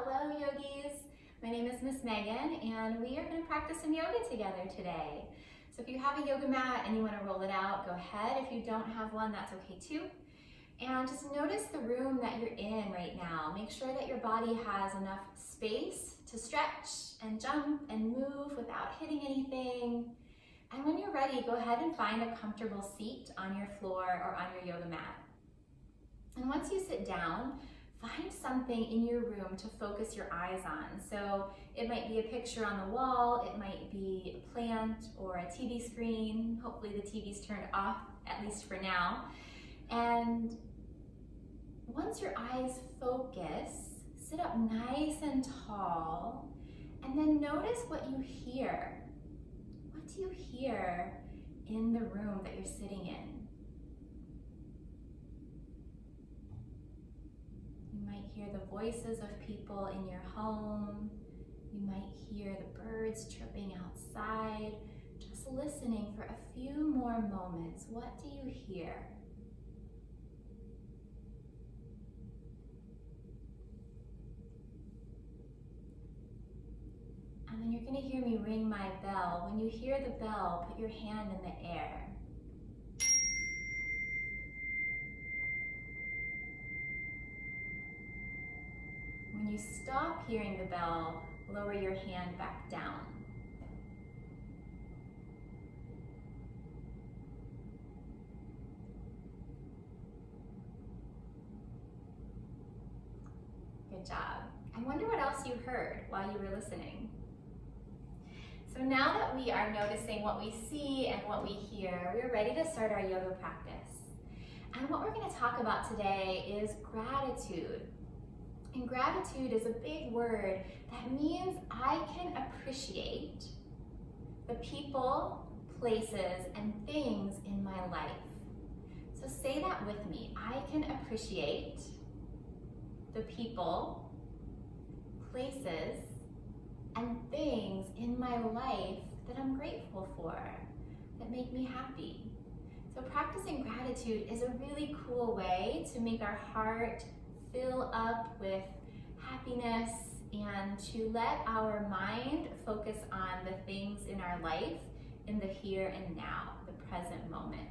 Hello yogis, my name is Miss Megan and we are going to practice some yoga together today. So if you have a yoga mat and you want to roll it out, go ahead. If you don't have one, that's okay too. And just notice the room that you're in right now. Make sure that your body has enough space to stretch and jump and move without hitting anything. And when you're ready, go ahead and find a comfortable seat on your floor or on your yoga mat. And once you sit down, find something in your room to focus your eyes on. So it might be a picture on the wall, it might be a plant or a TV screen. Hopefully the TV's turned off, at least for now. And once your eyes focus, sit up nice and tall, and then notice what you hear. What do you hear in the room that you're sitting in? You might hear the voices of people in your home. You might hear the birds chirping outside. Just listening for a few more moments. What do you hear? And then you're going to hear me ring my bell. When you hear the bell, put your hand in the air. When you stop hearing the bell, lower your hand back down. Good job. I wonder what else you heard while you were listening. So now that we are noticing what we see and what we hear, we're ready to start our yoga practice. And what we're going to talk about today is gratitude. And gratitude is a big word that means I can appreciate the people, places, and things in my life. So say that with me. I can appreciate the people, places, and things in my life that I'm grateful for, that make me happy. So practicing gratitude is a really cool way to make our heart fill up with happiness and to let our mind focus on the things in our life in the here and now, the present moment.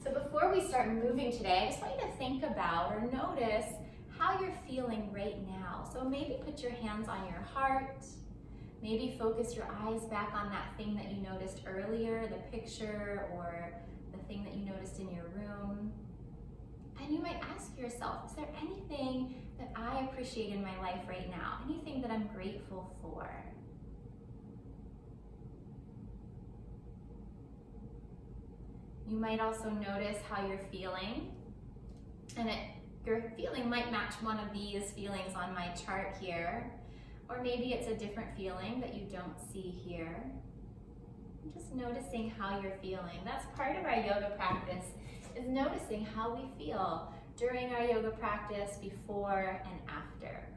So before we start moving today, I just want you to think about or notice how you're feeling right now. So maybe put your hands on your heart. Maybe focus your eyes back on that thing that you noticed earlier, the picture or the thing that you noticed in your room. And you might ask yourself, is there anything that I appreciate in my life right now? Anything that I'm grateful for? You might also notice how you're feeling. And your feeling might match one of these feelings on my chart here. Or maybe it's a different feeling that you don't see here. Just noticing how you're feeling. That's part of our yoga practice, is noticing how we feel during our yoga practice, before and after.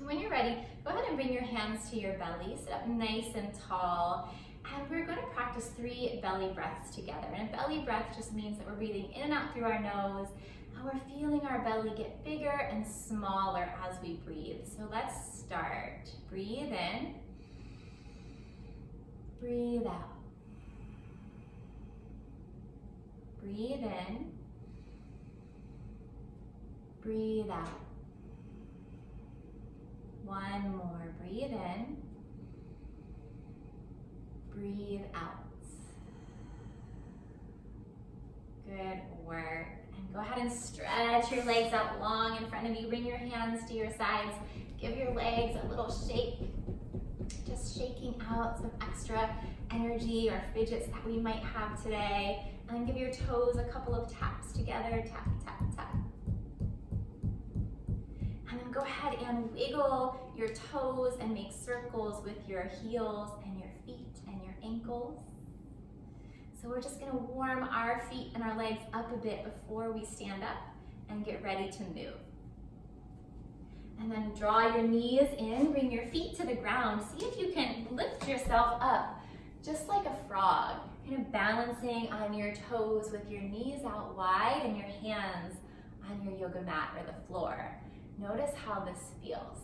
When you're ready, go ahead and bring your hands to your belly, sit up nice and tall, and we're going to practice 3 belly breaths together. And a belly breath just means that we're breathing in and out through our nose, and we're feeling our belly get bigger and smaller as we breathe. So let's start. Breathe in, breathe out. Breathe in, breathe out. One more, breathe in, breathe out. Good work. And go ahead and stretch your legs out long in front of you. Bring your hands to your sides. Give your legs a little shake. Just shaking out some extra energy or fidgets that we might have today. And then give your toes a couple of taps together. Tap, tap, tap. And then go ahead and wiggle your toes and make circles with your heels and your feet and your ankles. So we're just going to warm our feet and our legs up a bit before we stand up and get ready to move. And then draw your knees in, bring your feet to the ground. See if you can lift yourself up, just like a frog, kind of balancing on your toes with your knees out wide and your hands on your yoga mat or the floor. Notice how this feels.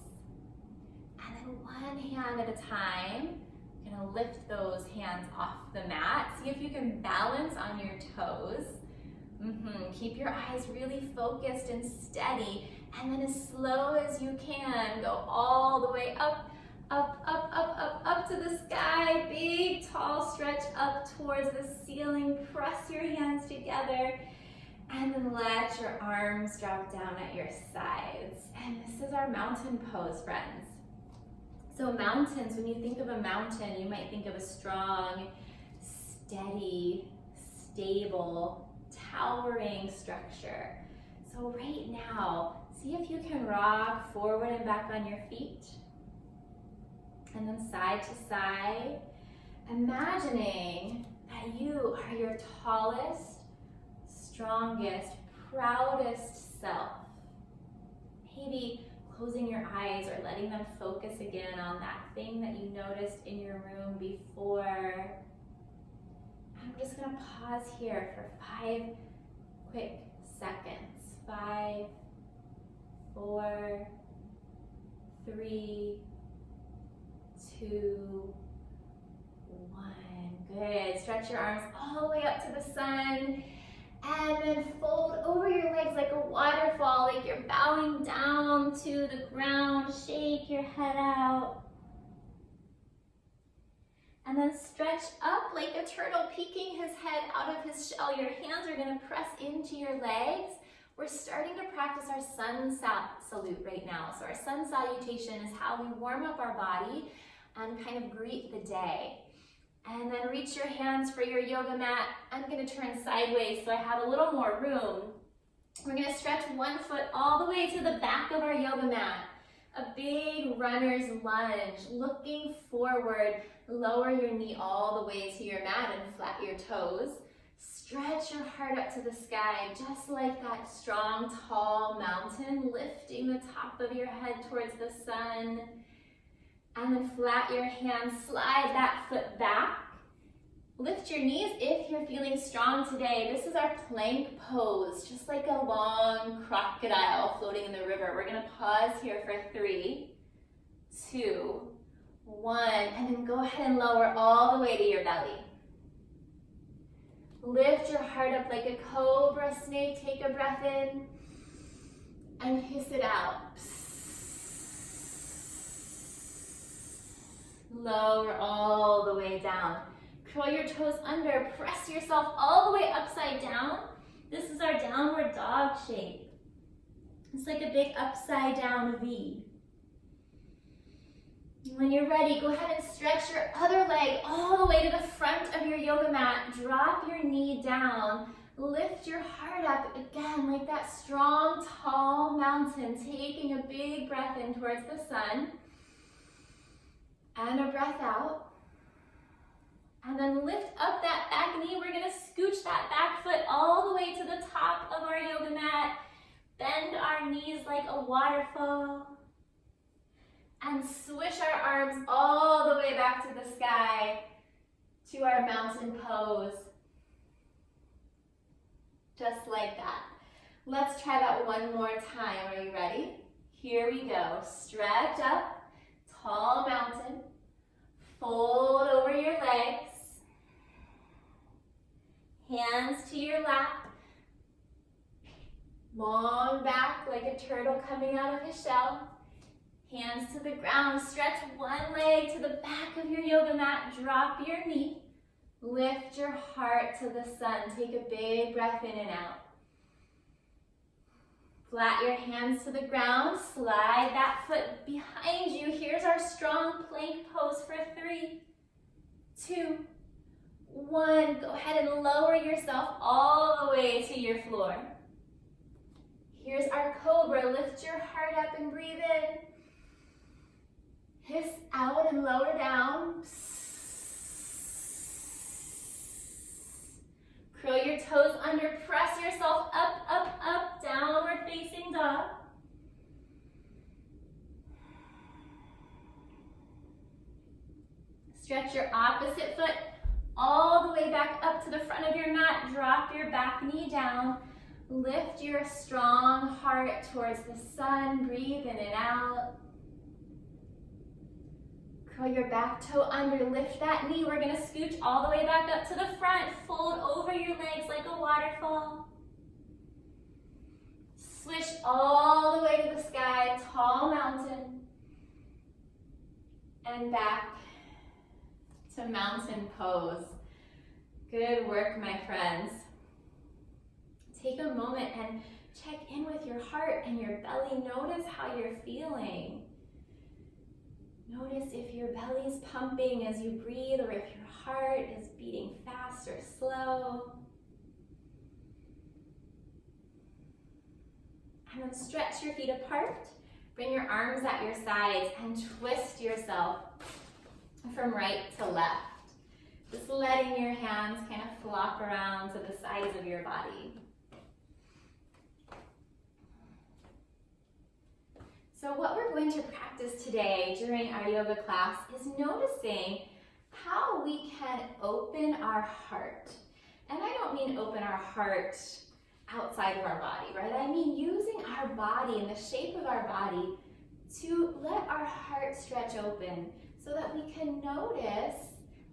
And then one hand at a time, you're gonna lift those hands off the mat. See if you can balance on your toes. Keep your eyes really focused and steady. And then as slow as you can, go all the way up, up, up, up, up, up to the sky. Big, tall stretch up towards the ceiling. Press your hands together. And then let your arms drop down at your sides. And this is our mountain pose, friends. So mountains, when you think of a mountain, you might think of a strong, steady, stable, towering structure. So right now, see if you can rock forward and back on your feet. And then side to side. Imagining that you are your tallest, strongest, proudest self. Maybe closing your eyes or letting them focus again on that thing that you noticed in your room before. I'm just gonna pause here for 5 quick seconds. 5, 4, 3, 2, 1. Good. Stretch your arms all the way up to the sun. And then fold over your legs like a waterfall, like you're bowing down to the ground. Shake your head out. And then stretch up like a turtle peeking his head out of his shell. Your hands are gonna press into your legs. We're starting to practice our sun salute right now. So our sun salutation is how we warm up our body and kind of greet the day. And then reach your hands for your yoga mat. I'm gonna turn sideways so I have a little more room. We're gonna stretch one foot all the way to the back of our yoga mat. A big runner's lunge, looking forward. Lower your knee all the way to your mat and flat your toes. Stretch your heart up to the sky, just like that strong, tall mountain, lifting the top of your head towards the sun. And then flat your hands, slide that foot back. Lift your knees if you're feeling strong today. This is our plank pose, just like a long crocodile floating in the river. We're gonna pause here for 3, 2, 1, and then go ahead and lower all the way to your belly. Lift your heart up like a cobra snake. Take a breath in and hiss it out. Lower all the way down. Curl your toes under. Press yourself all the way upside down. This is our downward dog shape. It's like a big upside down V. When you're ready, go ahead and stretch your other leg all the way to the front of your yoga mat. Drop your knee down. Lift your heart up again like that strong, tall mountain. Taking a big breath in towards the sun. And a breath out. And then lift up that back knee. We're gonna scooch that back foot all the way to the top of our yoga mat. Bend our knees like a waterfall. And swish our arms all the way back to the sky to our mountain pose. Just like that. Let's try that one more time. Are you ready? Here we go. Stretch up, tall mountain. Fold over your legs. Hands to your lap. Long back like a turtle coming out of his shell. Hands to the ground. Stretch one leg to the back of your yoga mat. Drop your knee. Lift your heart to the sun. Take a big breath in and out. Flat your hands to the ground. Slide that foot behind you. Here's our strong plank pose for 3, 2, 1. Go ahead and lower yourself all the way to your floor. Here's our Cobra. Lift your heart up and breathe in. Hiss out and lower down. Curl your toes under, press yourself up, up, up, downward facing dog. Stretch your opposite foot all the way back up to the front of your mat. Drop your back knee down. Lift your strong heart towards the sun. Breathe in and out. Curl your back toe under. Lift that knee. We're going to scooch all the way back up to the front. Fold over your legs like a waterfall. Swish all the way to the sky. Tall mountain. And back to mountain pose. Good work, my friends. Take a moment and check in with your heart and your belly. Notice how you're feeling. Notice if your belly's pumping as you breathe or if your heart is beating fast or slow. And then stretch your feet apart. Bring your arms at your sides and twist yourself from right to left. Just letting your hands kind of flop around to the sides of your body. So what we're going to practice today during our yoga class is noticing how we can open our heart. And I don't mean open our heart outside of our body, right? I mean using our body and the shape of our body to let our heart stretch open so that we can notice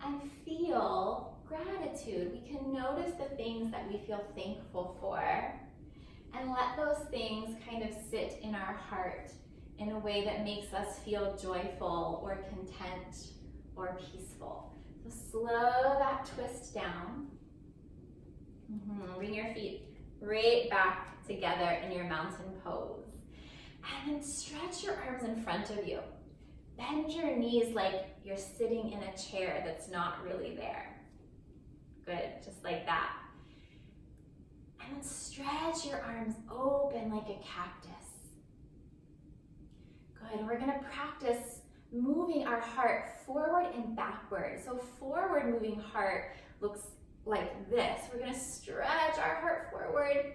and feel gratitude. We can notice the things that we feel thankful for and let those things kind of sit in our heart in a way that makes us feel joyful or content or peaceful. So slow that twist down. Bring your feet right back together in your mountain pose. And then stretch your arms in front of you. Bend your knees like you're sitting in a chair that's not really there. Good, just like that. And then stretch your arms open like a cactus. Good, we're gonna practice moving our heart forward and backward. So forward moving heart looks like this. We're gonna stretch our heart forward,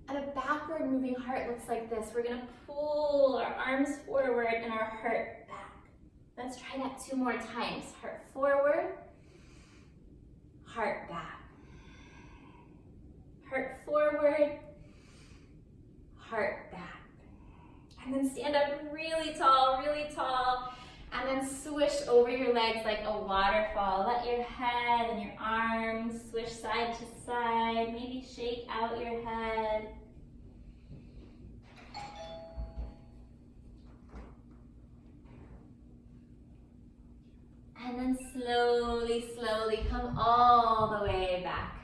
and a backward moving heart looks like this. We're gonna pull our arms forward and our heart back. Let's try that 2 more times. Heart forward, heart back. Heart forward, heart back. And then stand up really tall, and then swish over your legs like a waterfall. Let your head and your arms swish side to side. Maybe shake out your head. And then slowly come all the way back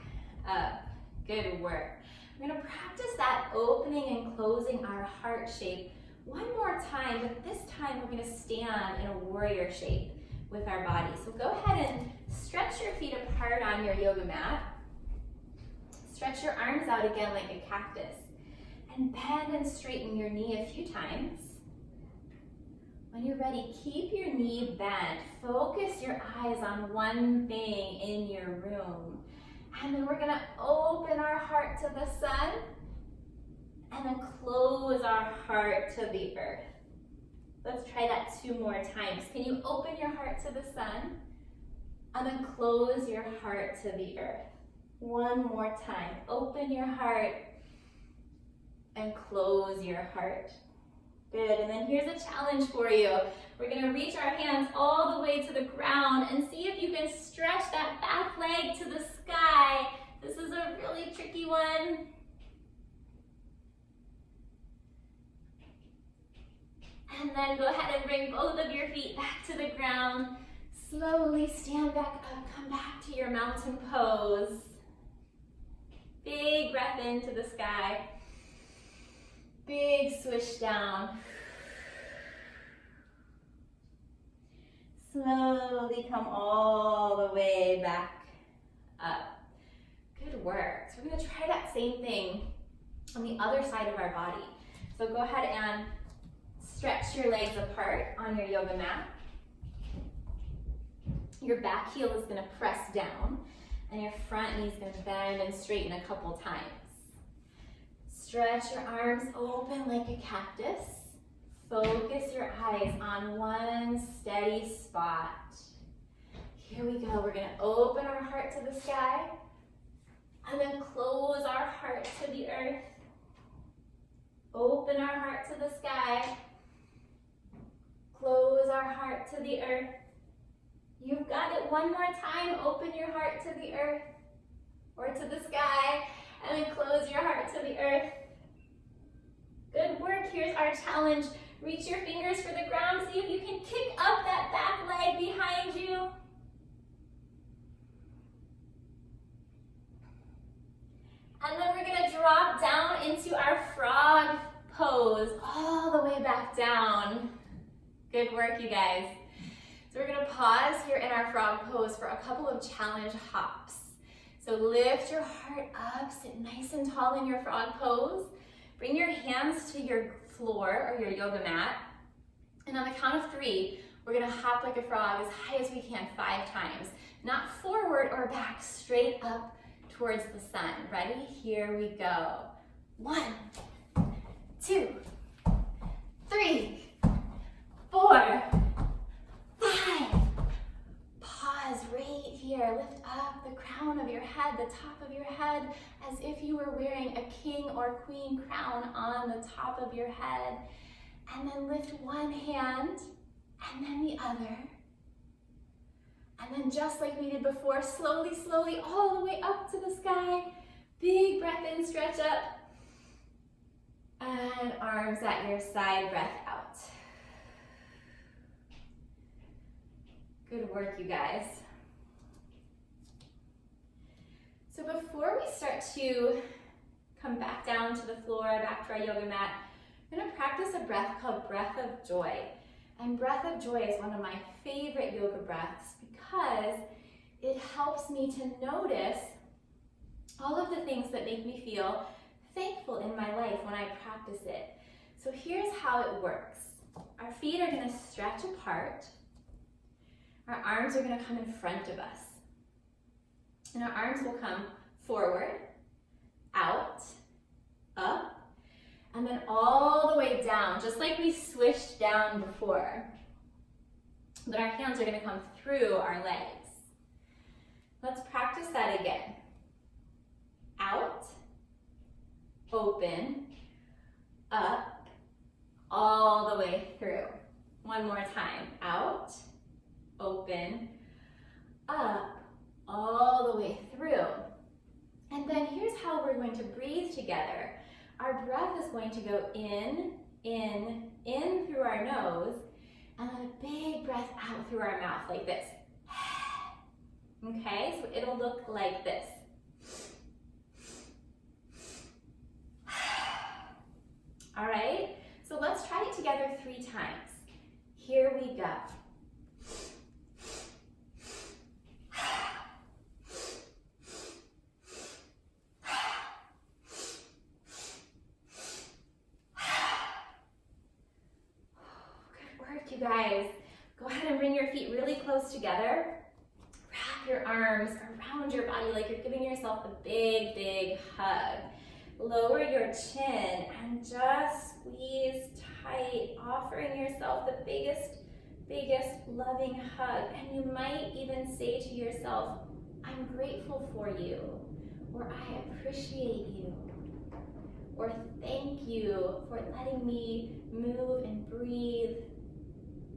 up. Good work. We're gonna practice that opening and closing our heart shape 1 more time, but this time we're gonna stand in a warrior shape with our body. So go ahead and stretch your feet apart on your yoga mat. Stretch your arms out again like a cactus. And bend and straighten your knee a few times. When you're ready, keep your knee bent. Focus your eyes on one thing in your room. And then we're gonna open our heart to the sun and then close our heart to the earth. Let's try that 2 more times. Can you open your heart to the sun and then close your heart to the earth? 1 more time. Open your heart and close your heart. Good, and then here's a challenge for you. We're gonna reach our hands all the way to the ground and see if you can stretch that back leg to the sky. This is a really tricky one. And then go ahead and bring both of your feet back to the ground. Slowly stand back up, come back to your mountain pose. Big breath into the sky. Big swish down. Slowly come all the way back up. Good work. So we're gonna try that same thing on the other side of our body. So go ahead and stretch your legs apart on your yoga mat. Your back heel is gonna press down and your front knee is gonna bend and straighten a couple times. Stretch your arms open like a cactus. Focus your eyes on one steady spot. Here we go. We're gonna open our heart to the sky and then close our heart to the earth. Open our heart to the sky. Close our heart to the earth. You've got it. One more time. Open your heart to the earth or to the sky, and then close your heart to the earth. Good work. Here's our challenge. Reach your fingers for the ground. See if you can kick up that back leg behind you. And then we're going to drop down into our frog pose, all the way back down. Good work, you guys. So we're going to pause here in our frog pose for a couple of challenge hops. So lift your heart up, sit nice and tall in your frog pose. Bring your hands to your floor or your yoga mat. And on the count of 3, we're going to hop like a frog as high as we can 5 times. Not forward or back, straight up towards the sun. Ready? Here we go. 1, 2, 3, 4, 5. Pause right here. Lift up the crown of your head, the top of your head, as if you were wearing a king or queen crown on the top of your head. And then lift one hand and then the other. And then just like we did before, slowly, slowly, all the way up to the sky. Big breath in, stretch up. And arms at your side, breath out. Good work, you guys. So before we start to come back down to the floor, back to our yoga mat, I'm going to practice a breath called Breath of Joy. And Breath of Joy is one of my favorite yoga breaths because it helps me to notice all of the things that make me feel thankful in my life when I practice it. So here's how it works. Our feet are going to stretch apart. Our arms are going to come in front of us. And our arms will come forward, out, up, and then all the way down, just like we swished down before. But our hands are going to come through our legs. Let's practice that again. Out, open, up, all the way through. One more time. Out, open, up, all the way through. And then here's how we're going to breathe together. Our breath is going to go in through our nose, and then a big breath out through our mouth like this. Okay, so it'll look like this. All right, so let's try it together 3 times. Here we go. You guys, go ahead and bring your feet really close together. Wrap your arms around your body like you're giving yourself a big, big hug. Lower your chin and just squeeze tight, offering yourself the biggest, loving hug. And you might even say to yourself, I'm grateful for you, or I appreciate you, or thank you for letting me move and breathe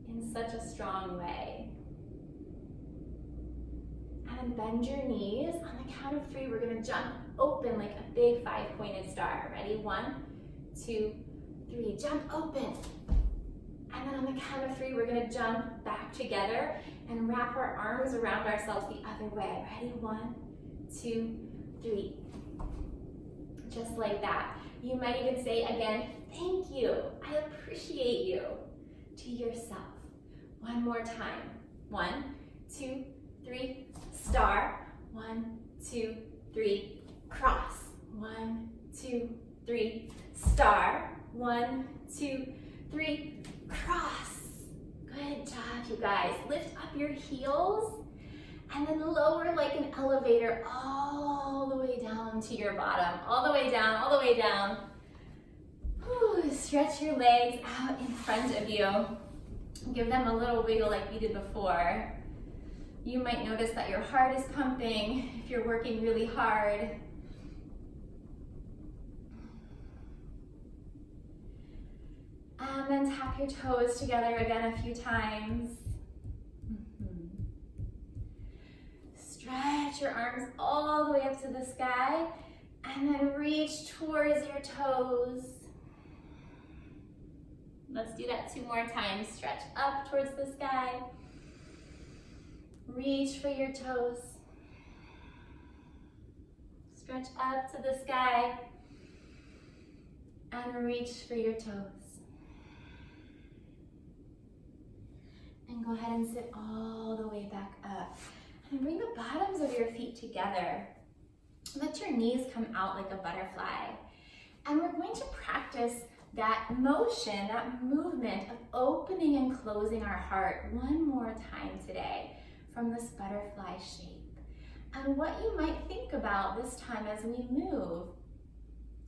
in such a strong way. And then bend your knees. On the count of 3, we're going to jump open like a big 5-pointed star. Ready? 1, 2, 3. Jump open. And then on the count of 3, we're going to jump back together and wrap our arms around ourselves the other way. Ready? 1, 2, 3. Just like that. You might even say again, thank you. I appreciate you to yourself. One more time. 1, 2, 3, star. 1, 2, 3, cross. 1, 2, 3, star. 1, 2, 3, cross. Good job, you guys. Lift up your heels and then lower like an elevator all the way down to your bottom. All the way down, all the way down. Ooh, stretch your legs out in front of you. Give them a little wiggle like we did before. You might notice that your heart is pumping if you're working really hard. tap your toes together again a few times. Stretch your arms all the way up to the sky and then reach towards your toes. Let's do that 2 more times. Stretch up towards the sky. Reach for your toes. Stretch up to the sky and reach for your toes. And go ahead and sit all the way back up. And bring the bottoms of your feet together. Let your knees come out like a butterfly. And we're going to practice that motion, that movement of opening and closing our heart one more time today from this butterfly shape. And what you might think about this time as we move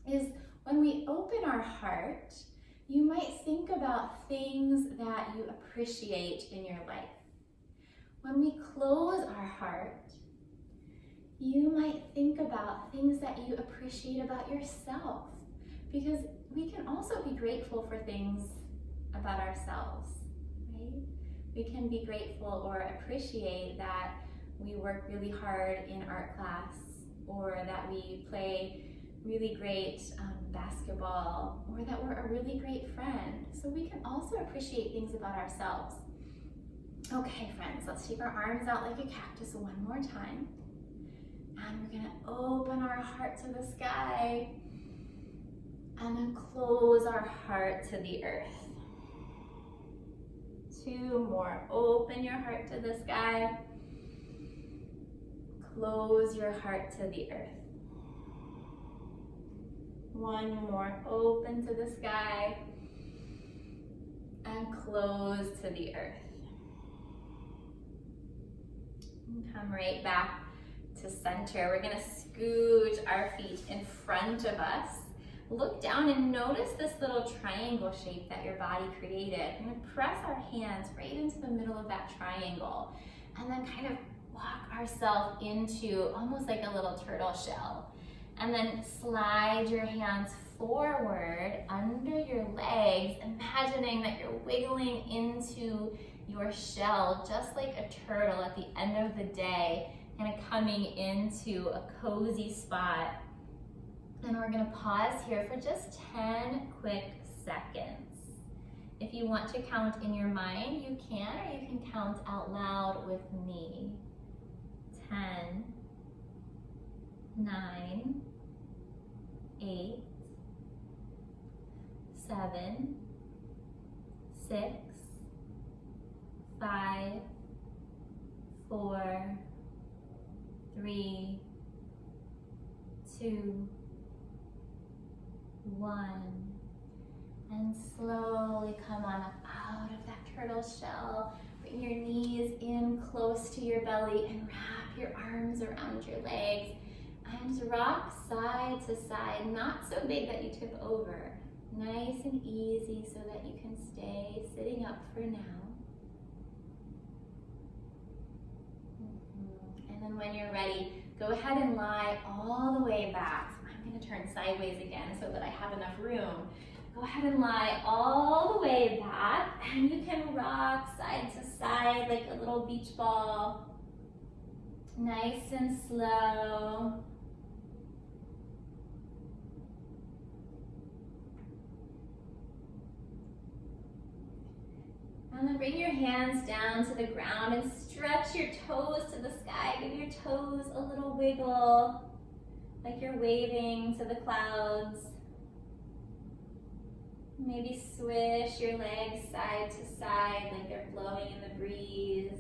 is when we open our heart, you might think about things that you appreciate in your life. When we close our heart, you might think about things that you appreciate about yourself, because we can also be grateful for things about ourselves, right? We can be grateful or appreciate that we work really hard in art class, or that we play really great basketball, or that we're a really great friend. So we can also appreciate things about ourselves. Okay, friends, let's take our arms out like a cactus one more time. And we're gonna open our heart to the sky and then close our heart to the earth. 2 more. Open your heart to the sky. Close your heart to the earth. 1 more. Open to the sky and close to the earth. Come right back to center. We're gonna scooch our feet in front of us. Look down and notice this little triangle shape that your body created. We're gonna press our hands right into the middle of that triangle and then kind of walk ourselves into almost like a little turtle shell. And then slide your hands forward under your legs, imagining that you're wiggling into your shell, just like a turtle at the end of the day, kind of coming into a cozy spot. And we're gonna pause here for just 10 quick seconds. If you want to count in your mind, you can, or you can count out loud with me. 10, 9, 8, 7, 6, 5, 4, 3, 2, 1. And slowly come on up out of that turtle shell. Bring your knees in close to your belly and wrap your arms around your legs. And rock side to side, not so big that you tip over. Nice and easy so that you can stay sitting up for now. And then when you're ready, go ahead and lie all the way back. So I'm going to turn sideways again so that I have enough room. Go ahead and lie all the way back, and you can rock side to side like a little beach ball. Nice and slow. And then bring your hands down to the ground and stretch your toes to the sky. Give your toes a little wiggle, like you're waving to the clouds. Maybe swish your legs side to side like they're blowing in the breeze.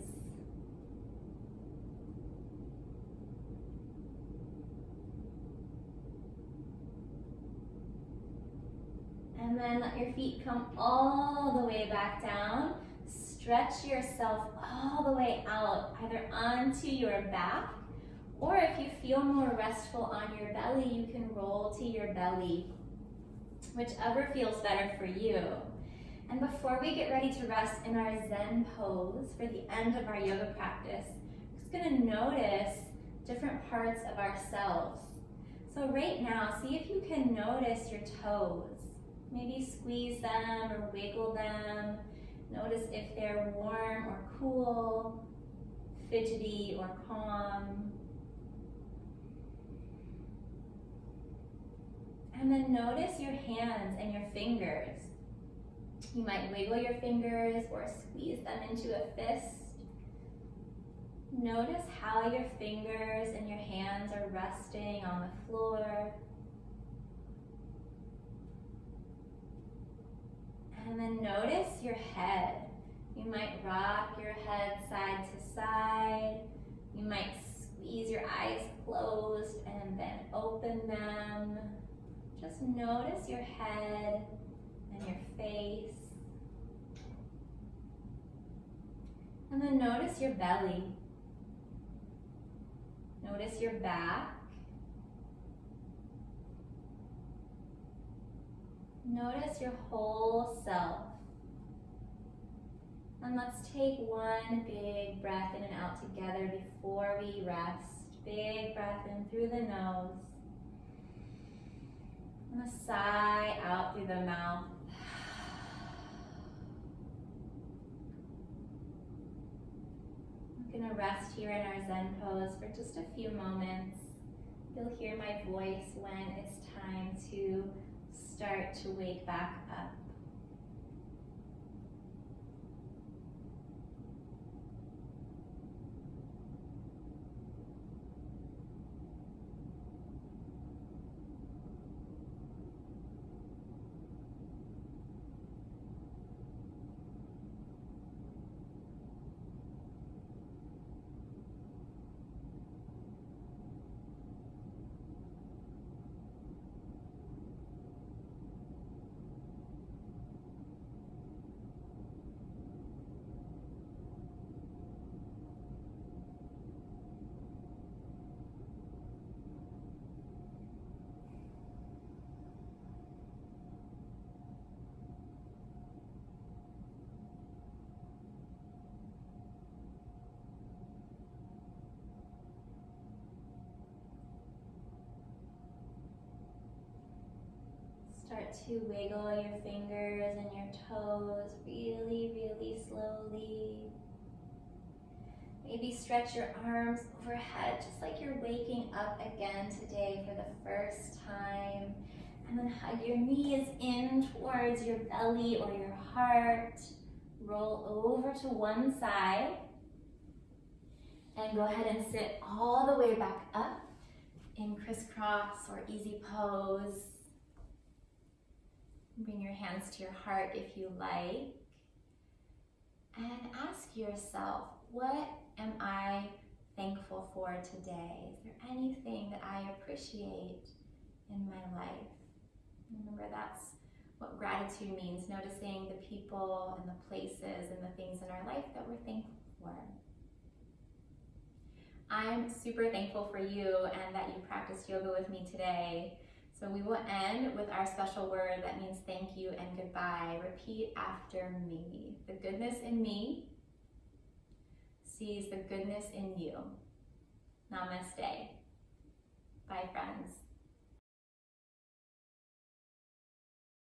And then let your feet come all the way back down. Stretch yourself all the way out, either onto your back, or if you feel more restful on your belly, you can roll to your belly, whichever feels better for you. And before we get ready to rest in our Zen pose for the end of our yoga practice, we're just gonna notice different parts of ourselves. So right now, see if you can notice your toes. Maybe squeeze them or wiggle them. Notice if they're warm or cool, fidgety or calm. And then notice your hands and your fingers. You might wiggle your fingers or squeeze them into a fist. Notice how your fingers and your hands are resting on the floor. And then notice your head. You might rock your head side to side. You might squeeze your eyes closed and then open them. Just notice your head and your face. And then notice your belly. Notice your back. Notice your whole self. And let's take one big breath in and out together before we rest. Big breath in through the nose. And a sigh out through the mouth. We're going to rest here in our Zen pose for just a few moments. You'll hear my voice when it's time to start to wake back up. Start to wiggle your fingers and your toes really, really slowly. Maybe stretch your arms overhead just like you're waking up again today for the first time. And then hug your knees in towards your belly or your heart. Roll over to one side. And go ahead and sit all the way back up in crisscross or easy pose. Bring your hands to your heart if you like. And ask yourself, what am I thankful for today? Is there anything that I appreciate in my life? Remember, that's what gratitude means, noticing the people and the places and the things in our life that we're thankful for. I'm super thankful for you and that you practiced yoga with me today. So we will end with our special word that means thank you and goodbye. Repeat after me. The goodness in me sees the goodness in you. Namaste. Bye, friends.